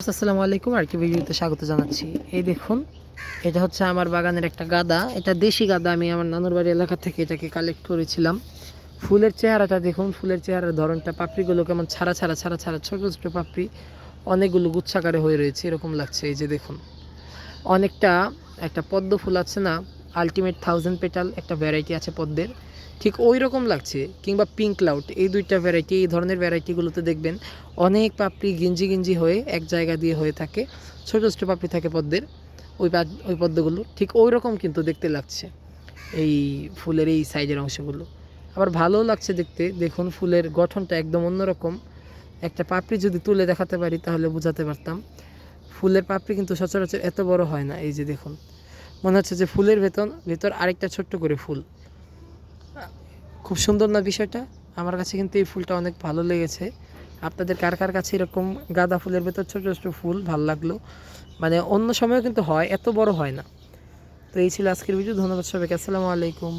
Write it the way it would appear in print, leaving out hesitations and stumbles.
আসসালামু আলাইকুম, আর কি ভিডিওতে স্বাগত জানাচ্ছি। এই দেখুন, এটা হচ্ছে আমার বাগানের একটা গাঁদা। এটা দেশি গাঁদা, আমি আমার নানুর বাড়ি এলাকা থেকে এটাকে কালেক্ট করেছিলাম। ফুলের চেহারাটা দেখুন, ফুলের চেহারার ধরনটা, পাপড়িগুলো কেমন ছাড়া ছাড়া ছাড়া ছাড়া, ছোটো ছোটো পাপড়ি, অনেকগুলো গুচ্ছাকারে হয়ে রয়েছে, এরকম লাগছে। এই যে দেখুন, অনেকটা একটা পদ্ম ফুল আছে না, আলটিমেট 1000 পেটাল একটা ভ্যারাইটি আছে পদ্মের, ঠিক ওই রকম লাগছে। কিংবা পিঙ্ক ক্লাউড, এই দুইটা ভ্যারাইটি, এই ধরনের ভ্যারাইটিগুলোতে দেখবেন অনেক পাপড়ি গিঞ্জি গিঞ্জি হয়ে এক জায়গা দিয়ে হয়ে থাকে, ছোটো ছোটো পাপড়ি থাকে পদ্মের, ওই পদ্মগুলো ঠিক ওই রকম কিন্তু দেখতে লাগছে এই ফুলের এই সাইজের অংশগুলো। আবার ভালোও লাগছে দেখতে। দেখুন, ফুলের গঠনটা একদম অন্যরকম। একটা পাপড়ি যদি তুলে দেখাতে পারি তাহলে বোঝাতে পারতাম। ফুলের পাপড়ি কিন্তু সচরাচর এত বড় হয় না। এই যে দেখুন, মনে হচ্ছে যে ফুলের ভেতর আরেকটা ছোট্ট করে ফুল। খুব সুন্দর না বিষয়টা? আমার কাছে কিন্তু এই ফুলটা অনেক ভালো লেগেছে। আপনাদের কার কার কাছে এরকম গাঁদা ফুলের ভেতর ছোটো ছোটো ফুল ভালো লাগলো? মানে অন্য সময়ও কিন্তু হয়, এত বড় হয় না। তো এই ছিল আজকের ভিডিও। ধন্যবাদ সবাইকে। আসসালামু আলাইকুম।